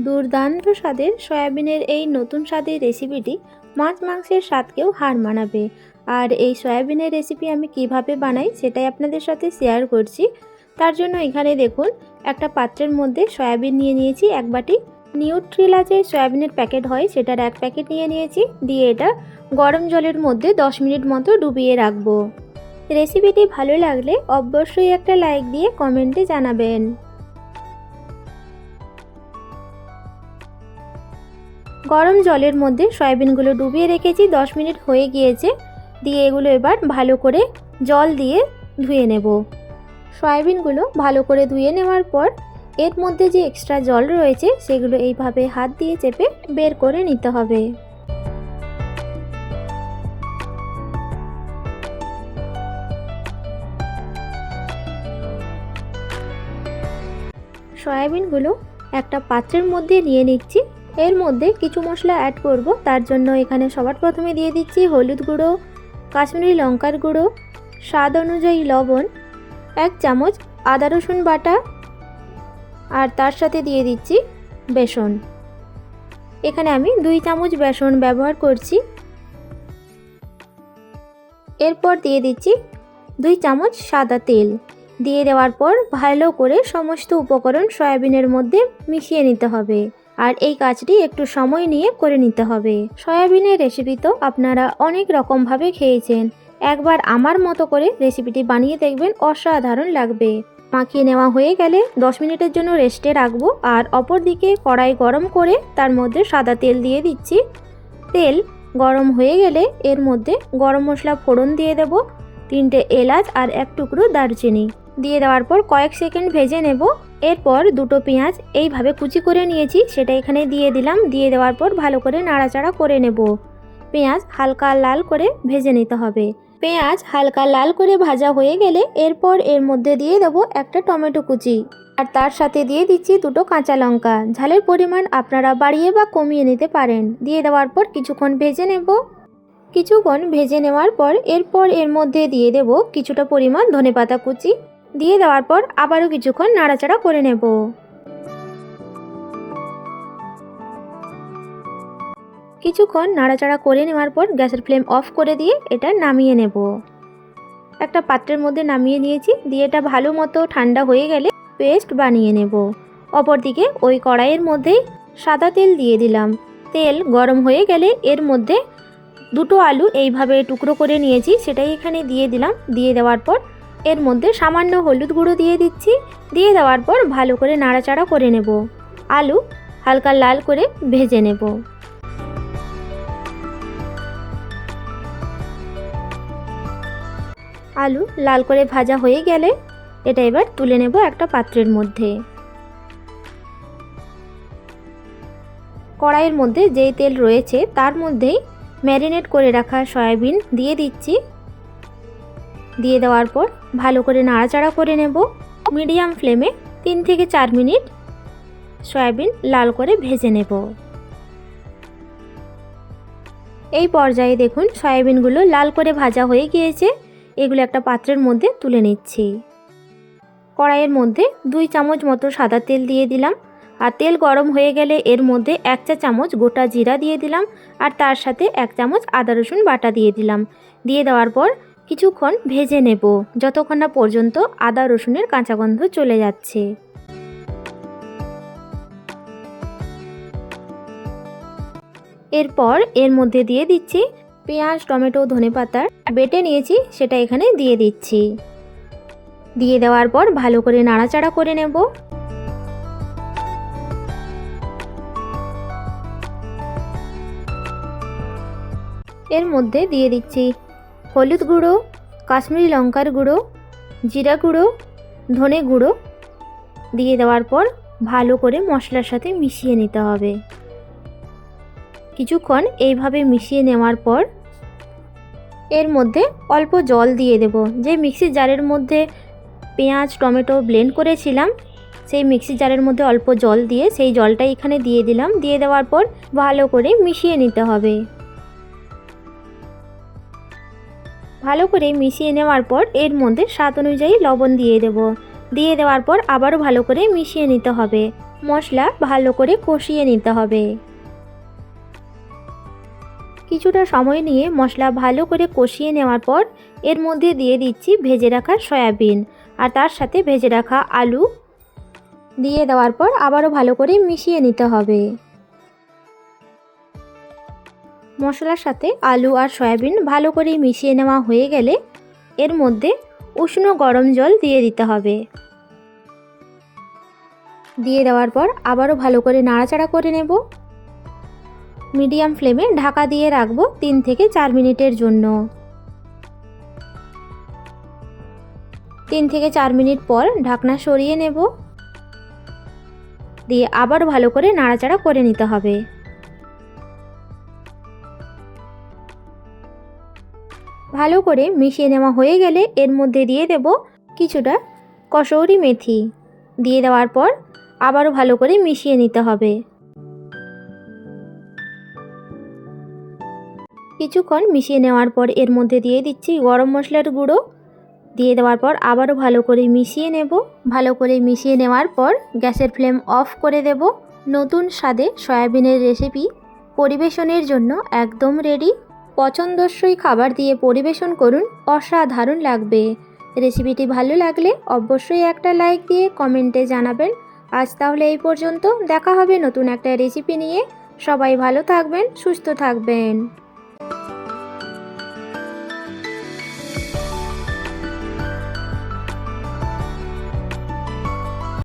দুর্দান্ত স্বাদের সয়াবিনের এই নতুন স্বাদের রেসিপিটি মাছ মাংসের স্বাদকেও হার মানাবে। আর এই সয়াবিনের রেসিপি আমি কিভাবে বানাই সেটাই আপনাদের সাথে শেয়ার করছি। তার জন্য এখানে দেখুন একটা পাত্রের মধ্যে সয়াবিন নিয়ে নিয়েছি এক বাটি। নিউট্রিলা যে সয়াবিনের প্যাকেট হয় সেটার এক প্যাকেট নিয়ে নিয়েছি। দিয়ে এটা গরম জলের মধ্যে 10 মিনিট মতো ডুবিয়ে রাখবো। রেসিপিটি ভালো লাগলে অবশ্যই একটা লাইক দিয়ে কমেন্টে জানাবেন। গরম জলের মধ্যে সয়াবিনগুলো ডুবিয়ে রেখেছি, 10 মিনিট হয়ে গিয়েছে। দিয়ে এগুলো এবার ভালো করে জল দিয়ে ধুয়ে নেব। সয়াবিনগুলো ভালো করে ধুয়ে নেওয়ার পর এর মধ্যে যে এক্সট্রা জল রয়েছে সেগুলো এইভাবে হাত দিয়ে চেপে বের করে নিতে হবে। সয়াবিনগুলো একটা পাত্রের মধ্যে নিয়ে নিচ্ছি। এর মধ্যে কিছু মশলা অ্যাড করব। তার জন্য এখানে সবার প্রথমে দিয়ে দিচ্ছি হলুদ গুঁড়ো, কাশ্মীরি লঙ্কার গুঁড়ো, স্বাদ অনুযায়ী লবণ, 1 চামচ আদা রসুন বাটা, আর তার সাথে দিয়ে দিচ্ছি বেসন। এখানে আমি 2 চামচ বেসন ব্যবহার করছি। এরপর দিয়ে দিচ্ছি 2 চামচ সাদা তেল। দিয়ে দেওয়ার পর ভালো করে সমস্ত উপকরণ সয়াবিনের মধ্যে মিশিয়ে নিতে হবে। আর এই কাজটি একটু সময় নিয়ে করে নিতে হবে। সয়াবিনের রেসিপি তো আপনারা অনেক রকমভাবে খেয়েছেন, একবার আমার মতো করে রেসিপিটি বানিয়ে দেখবেন, অসাধারণ লাগবে। মাখিয়ে নেওয়া হয়ে গেলে 10 মিনিটের জন্য রেস্টে রাখবো। আর অপর দিকে কড়াই গরম করে তার মধ্যে সাদা তেল দিয়ে দিচ্ছি। তেল গরম হয়ে গেলে এর মধ্যে গরম মশলা ফোড়ন দিয়ে দেব, 3টে এলাচ আর 1 টুকরো দারচিনি। দিয়ে দেওয়ার পর কয়েক সেকেন্ড ভেজে নেব। এরপর 2টো পেঁয়াজ এইভাবে কুচি করে নিয়েছি, সেটা এখানে দিয়ে দিলাম। দিয়ে দেওয়ার পর ভালো করে নাড়াচাড়া করে নেব। পেঁয়াজ হালকা লাল করে ভেজে নিতে হবে। পেঁয়াজ হালকা লাল করে ভাজা হয়ে গেলে এরপর এর মধ্যে দিয়ে দেব একটা টমেটো কুচি, আর তার সাথে দিয়ে দিচ্ছি 2টো কাঁচা লঙ্কা। ঝালের পরিমাণ আপনারা বাড়িয়ে বা কমিয়ে নিতে পারেন। দিয়ে দেওয়ার পর কিছুক্ষণ ভেজে নেব। কিছুক্ষণ ভেজে নেওয়ার পর এরপর এর মধ্যে দিয়ে দেব কিছুটা পরিমাণ ধনেপাতা কুচি। দিয়ে দেওয়ার পর আবারও কিছুক্ষণ নাড়াচাড়া করে নেব। কিছুক্ষণ নাড়াচাড়া করে নেওয়ার পর গ্যাসের ফ্লেম অফ করে দিয়ে এটা নামিয়ে নেব। একটা পাত্রের মধ্যে নামিয়ে নিয়েছি। দিয়ে এটা ভালো মতো ঠান্ডা হয়ে গেলে পেস্ট বানিয়ে নেব। অপরদিকে ওই কড়াইয়ের মধ্যেই সাদা তেল দিয়ে দিলাম। তেল গরম হয়ে গেলে এর মধ্যে 2টো আলু এইভাবে টুকরো করে নিয়েছি, সেটাই এখানে দিয়ে দিলাম। দিয়ে দেওয়ার পর এর মধ্যে সামান্য হলুদ গুঁড়ো দিয়ে দিচ্ছি। দিয়ে দেওয়ার পর ভালো করে নাড়াচাড়া করে নেব। আলু হালকা লাল করে ভেজে নেব। আলু লাল করে ভাজা হয়ে গেলে এটা এবার তুলে নেব একটা পাত্রের মধ্যে। কড়াইয়ের মধ্যে যেই তেল রয়েছে তার মধ্যেই ম্যারিনেট করে রাখা সয়াবিন দিয়ে দিচ্ছি। দিয়ে দেওয়ার পর ভালো করে নাড়াচাড়া করে নেব। মিডিয়াম ফ্লেমে 3 থেকে 4 মিনিট সয়াবিন লাল করে ভেজে নেব। এই পর্যায়ে দেখুন সয়াবিনগুলো লাল করে ভাজা হয়ে গিয়েছে। এগুলো একটা পাত্রের মধ্যে তুলে নিচ্ছি। কড়াইয়ের মধ্যে 2 চামচ মতো সাদা তেল দিয়ে দিলাম। আর তেল গরম হয়ে গেলে এর মধ্যে 1 চা চামচ গোটা জিরা দিয়ে দিলাম, আর তার সাথে 1 চামচ আদা রসুন বাটা দিয়ে দিলাম। দিয়ে দেওয়ার পর কিছুক্ষণ ভেজে নেব, যতক্ষণ না পর্যন্ত আদা রসুনের কাঁচা গন্ধ চলে যাচ্ছে। এরপর এর মধ্যে দিয়ে দিচ্ছি পেঁয়াজ, টমেটো, ধনেপাতা বেটে নিয়েছি, সেটা এখানে দিয়ে দিচ্ছি। দিয়ে দেওয়ার পর ভালো করে নাড়াচাড়া করে নেব। এর মধ্যে দিয়ে দিচ্ছি হলুদ গুঁড়ো, কাশ্মীরি লঙ্কার গুঁড়ো, জিরা গুঁড়ো, ধনে গুঁড়ো। দিয়ে দেওয়ার পর ভালো করে মশলার সাথে মিশিয়ে নিতে হবে। কিছুক্ষণ এইভাবে মিশিয়ে নেওয়ার পর এর মধ্যে অল্প জল দিয়ে দেব। যে মিক্সির জারের মধ্যে পেঁয়াজ টমেটো ব্লেন্ড করেছিলাম সেই মিক্সির জারের মধ্যে অল্প জল দিয়ে সেই জলটা এখানে দিয়ে দিলাম। দিয়ে দেওয়ার পর ভালো করে মিশিয়ে নিতে হবে। ভালো করে মিশিয়ে নেওয়ার পর এর মধ্যে স্বাদ অনুযায়ী লবণ দিয়ে দেব। দিয়ে দেওয়ার পর আবারও ভালো করে মিশিয়ে নিতে হবে। মশলা ভালো করে কষিয়ে নিতে হবে। কিছুটা সময় নিয়ে মশলা ভালো করে কষিয়ে নেওয়ার পর এর মধ্যে দিয়ে দিচ্ছি ভেজে রাখা সয়াবিন আর তার সাথে ভেজে রাখা আলু দিয়ে দেওয়ার পর আবারও ভালো করে মিশিয়ে নিতে হবে। মশলার সাথে আলু আর সয়াবিন ভালো করে মিশিয়ে নেওয়া হয়ে গেলে এর মধ্যে উষ্ণ গরম জল দিয়ে দিতে হবে। দিয়ে দেওয়ার পর আবারও ভালো করে নাড়াচাড়া করে নেব। মিডিয়াম ফ্লেমে ঢাকা দিয়ে রাখবো 3 থেকে 4 মিনিটের জন্য। 3 থেকে 4 মিনিট পর ঢাকনা সরিয়ে নেব, দিয়ে আবার ভালো করে নাড়াচাড়া করে নিতে হবে। ভালো করে মিশিয়ে নেওয়া হয়ে গেলে এর মধ্যে দিয়ে দেব কিছুটা কসৌরি মেথি। দিয়ে দেওয়ার পর আবারও ভালো করে মিশিয়ে নিতে হবে। কিছুক্ষণ মিশিয়ে নেওয়ার পর এর মধ্যে দিয়ে দিচ্ছি গরম মশলার গুঁড়ো। দিয়ে দেওয়ার পর আবারও ভালো করে মিশিয়ে নেব। ভালো করে মিশিয়ে নেওয়ার পর গ্যাসের ফ্লেম অফ করে দেব। নতুন স্বাদে সয়াবিনের রেসিপি পরিবেশনের জন্য একদম রেডি। পছন্দসই খাবার দিয়ে পরিবেশন করুন, অসাধারণ লাগবে। রেসিপিটি ভালো লাগলে অবশ্যই একটা লাইক দিয়ে কমেন্টে জানাবেন। আজ তাহলে এই পর্যন্ত, দেখা হবে নতুন একটা রেসিপি নিয়ে। সবাই ভালো থাকবেন, সুস্থ থাকবেন।